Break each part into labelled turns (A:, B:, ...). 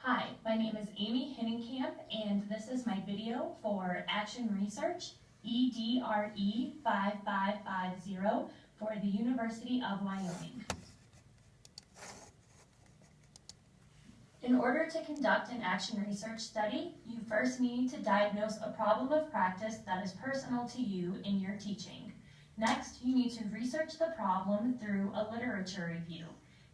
A: Hi, my name is Amy Hinnenkamp, and this is my video for Action Research EDRE 5550 for the University of Wyoming. In order to conduct an action research study, you first need to diagnose a problem of practice that is personal to you in your teaching. Next, you need to research the problem through a literature review.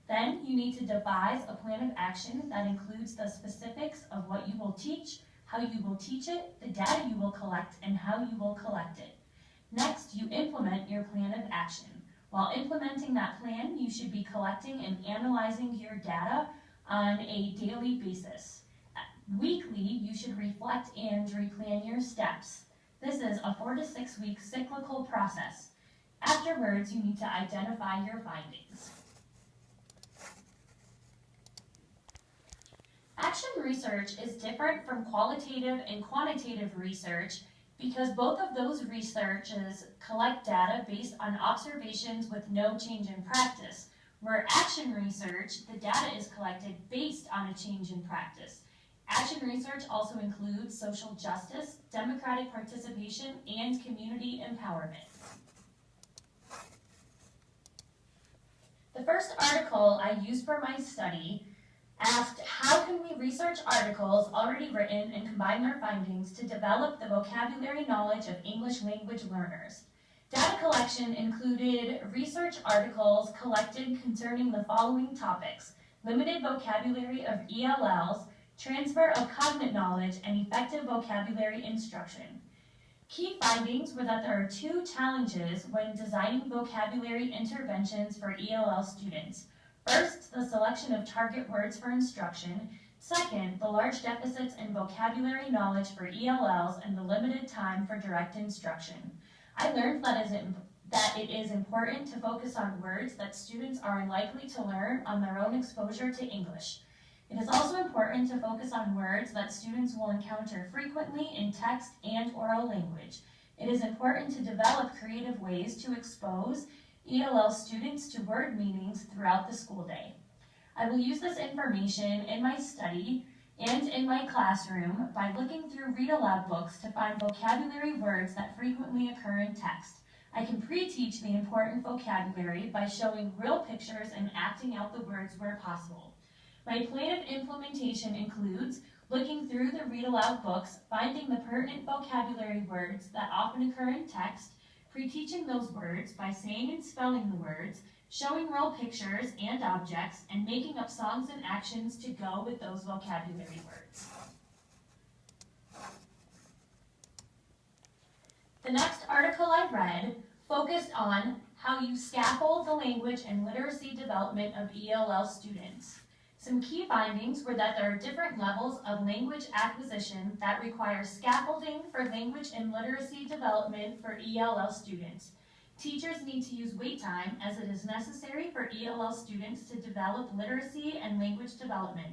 A: Then you need to devise a plan of action that includes the specifics of what you will teach, how you will teach it, the data you will collect, and how you will collect it. Next, you implement your plan of action. While implementing that plan, you should be collecting and analyzing your data on a daily basis. Weekly, you should reflect and replan your steps. This is a 4 to 6 week cyclical process. Afterwards, you need to identify your findings. Action research is different from qualitative and quantitative research because both of those researches collect data based on observations with no change in practice, where action research, the data is collected based on a change in practice. Action research also includes social justice, democratic participation, and community empowerment. The first article I used for my study asked, how can we research articles already written and combine their findings to develop the vocabulary knowledge of English language learners? Data collection included research articles collected concerning the following topics: limited vocabulary of ELLs, transfer of cognate knowledge, and effective vocabulary instruction. Key findings were that there are two challenges when designing vocabulary interventions for ELL students. First, the selection of target words for instruction. Second, the large deficits in vocabulary knowledge for ELLs and the limited time for direct instruction. I learned that it is important to focus on words that students are unlikely to learn on their own exposure to English. It is also important to focus on words that students will encounter frequently in text and oral language. It is important to develop creative ways to expose ELL students to word meanings throughout the school day. I will use this information in my study and in my classroom by looking through read-aloud books to find vocabulary words that frequently occur in text. I can pre-teach the important vocabulary by showing real pictures and acting out the words where possible. My plan of implementation includes looking through the read-aloud books, finding the pertinent vocabulary words that often occur in text, pre-teaching those words by saying and spelling the words, showing real pictures and objects, and making up songs and actions to go with those vocabulary words. The next article I read focused on how you scaffold the language and literacy development of ELL students. Some key findings were that there are different levels of language acquisition that require scaffolding for language and literacy development for ELL students. Teachers need to use wait time as it is necessary for ELL students to develop literacy and language development.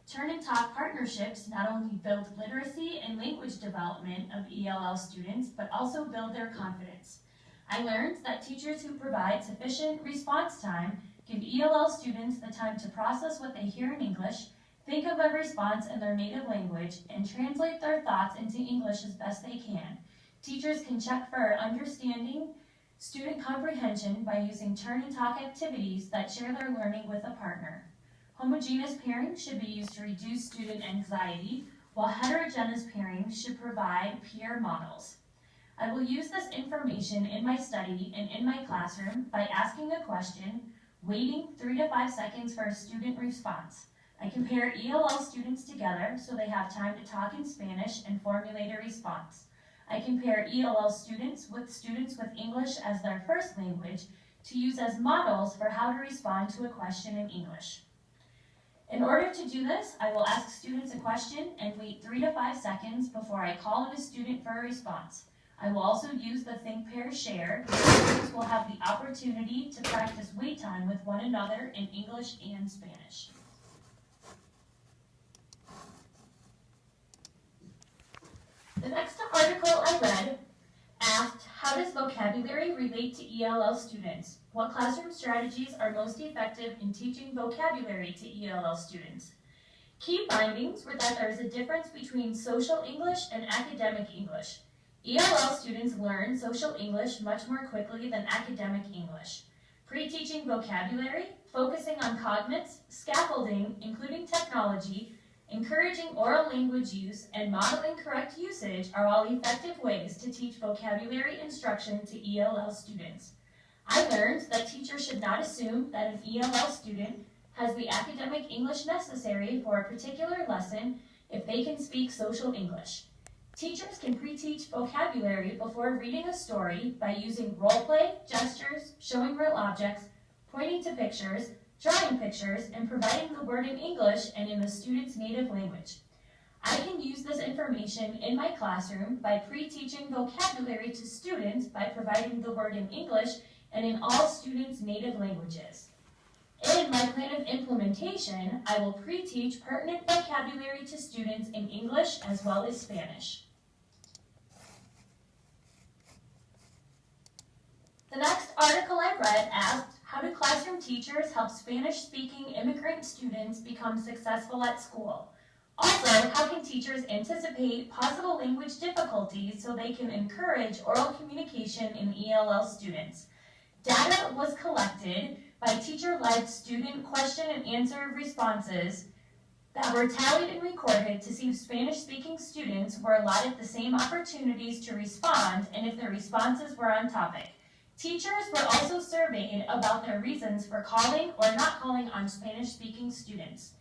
A: Turn and talk partnerships not only build literacy and language development of ELL students, but also build their confidence. I learned that teachers who provide sufficient response time give ELL students the time to process what they hear in English, think of a response in their native language, and translate their thoughts into English as best they can. Teachers can check for understanding student comprehension by using turn and talk activities that share their learning with a partner. Homogeneous pairing should be used to reduce student anxiety, while heterogeneous pairing should provide peer models. I will use this information in my study and in my classroom by asking a question, waiting 3 to 5 seconds for a student response. I compare ELL students together so they have time to talk in Spanish and formulate a response. I compare ELL students with English as their first language to use as models for how to respond to a question in English. In order to do this, I will ask students a question and wait 3 to 5 seconds before I call on a student for a response. I will also use the Think, Pair, Share, so students will have the opportunity to practice wait time with one another in English and Spanish. The next article I read asked, how does vocabulary relate to ELL students? What classroom strategies are most effective in teaching vocabulary to ELL students? Key findings were that there is a difference between social English and academic English. ELL students learn social English much more quickly than academic English. Pre-teaching vocabulary, focusing on cognates, scaffolding, including technology, encouraging oral language use, and modeling correct usage are all effective ways to teach vocabulary instruction to ELL students. I learned that teachers should not assume that an ELL student has the academic English necessary for a particular lesson if they can speak social English. Teachers can pre-teach vocabulary before reading a story by using role play, gestures, showing real objects, pointing to pictures, drawing pictures, and providing the word in English and in the student's native language. I can use this information in my classroom by pre-teaching vocabulary to students by providing the word in English and in all students' native languages. In my plan of implementation, I will pre-teach pertinent vocabulary to students in English as well as Spanish. The next article I read asked, how do classroom teachers help Spanish-speaking immigrant students become successful at school? Also, how can teachers anticipate possible language difficulties so they can encourage oral communication in ELL students? Data was collected by teacher-led student question and answer responses that were tallied and recorded to see if Spanish-speaking students were allotted the same opportunities to respond and if their responses were on topic. Teachers were also surveyed about their reasons for calling or not calling on Spanish-speaking students.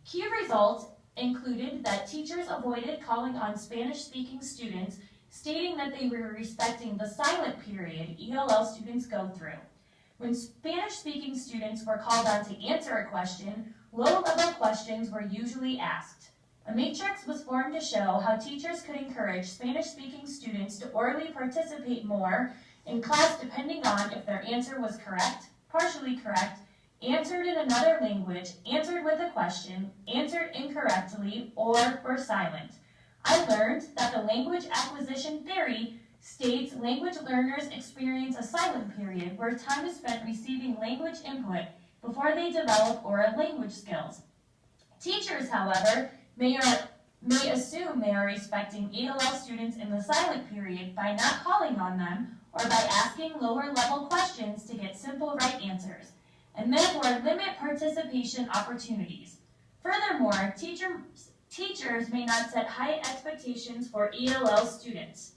A: Key results included that teachers avoided calling on Spanish-speaking students, stating that they were respecting the silent period ELL students go through. When Spanish-speaking students were called on to answer a question, low-level questions were usually asked. A matrix was formed to show how teachers could encourage Spanish-speaking students to orally participate more in class depending on if their answer was correct, partially correct, answered in another language, answered with a question, answered incorrectly, or were silent. I learned that the language acquisition theory states language learners experience a silent period where time is spent receiving language input before they develop oral language skills. Teachers, however, may assume they are respecting ELL students in the silent period by not calling on them or by asking lower-level questions to get simple right answers, and therefore limit participation opportunities. Furthermore, teachers may not set high expectations for ELL students.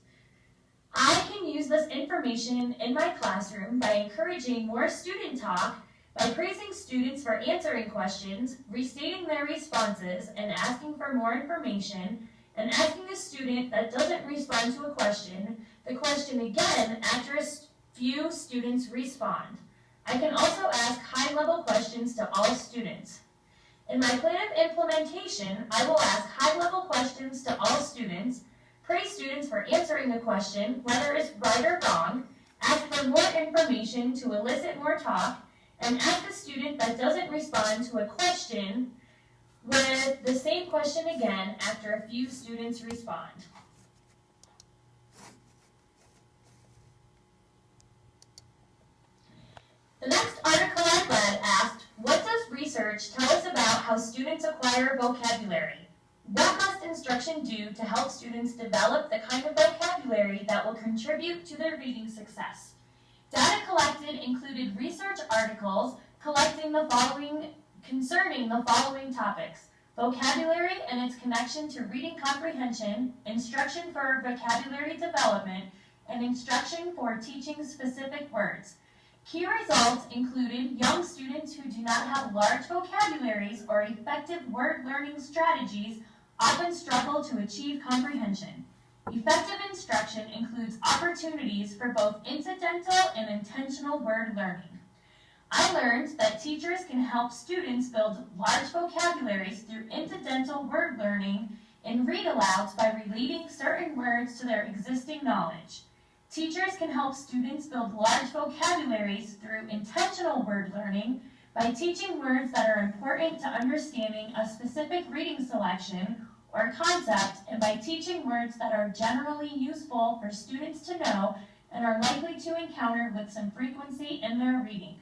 A: I can use this information in my classroom by encouraging more student talk, by praising students for answering questions, restating their responses, and asking for more information, and asking a student that doesn't respond to a question, the question again after a few students respond. I can also ask high-level questions to all students. In my plan of implementation, I will ask high-level questions to all students, praise students for answering a question, whether it's right or wrong, ask for more information to elicit more talk, and ask a student that doesn't respond to a question with the same question again after a few students respond. The next article I read asked, what does research tell us about how students acquire vocabulary? What must instruction do to help students develop the kind of vocabulary that will contribute to their reading success? Data collected included research articles concerning the following topics: vocabulary and its connection to reading comprehension, instruction for vocabulary development, and instruction for teaching specific words. Key results included young students who do not have large vocabularies or effective word learning strategies often struggle to achieve comprehension. Effective instruction includes opportunities for both incidental and intentional word learning. I learned that teachers can help students build large vocabularies through incidental word learning and read-alouds by relating certain words to their existing knowledge. Teachers can help students build large vocabularies through intentional word learning by teaching words that are important to understanding a specific reading selection or concept, and by teaching words that are generally useful for students to know and are likely to encounter with some frequency in their reading.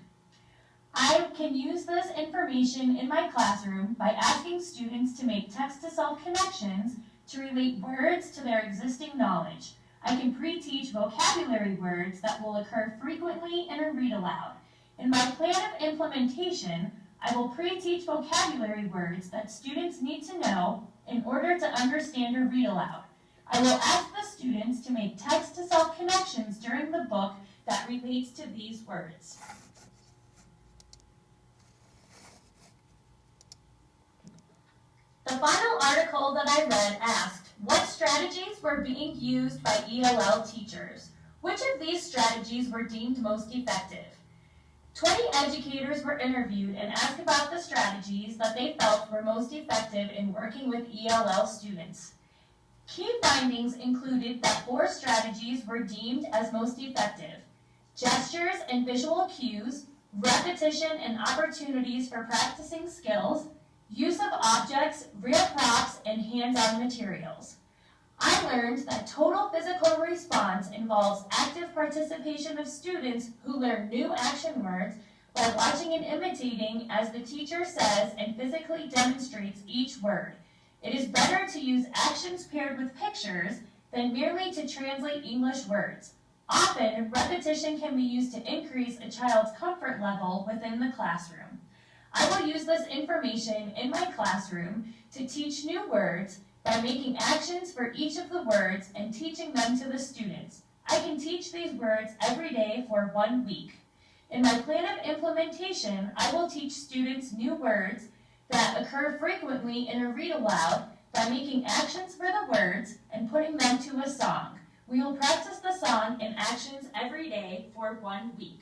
A: I can use this information in my classroom by asking students to make text-to-self connections to relate words to their existing knowledge. I can pre-teach vocabulary words that will occur frequently in a read-aloud. In my plan of implementation, I will pre-teach vocabulary words that students need to know in order to understand a read-aloud. I will ask the students to make text-to-self connections during the book that relates to these words. The final article that I read asked, what strategies were being used by ELL teachers? Which of these strategies were deemed most effective? 20 educators were interviewed and asked about the strategies that they felt were most effective in working with ELL students. Key findings included that 4 strategies were deemed as most effective: gestures and visual cues, repetition and opportunities for practicing skills, use of objects, real props, and hands-on materials. I learned that total physical response involves active participation of students who learn new action words by watching and imitating as the teacher says and physically demonstrates each word. It is better to use actions paired with pictures than merely to translate English words. Often, repetition can be used to increase a child's comfort level within the classroom. I will use this information in my classroom to teach new words by making actions for each of the words and teaching them to the students. I can teach these words every day for 1 week. In my plan of implementation, I will teach students new words that occur frequently in a read-aloud by making actions for the words and putting them to a song. We will practice the song and actions every day for 1 week.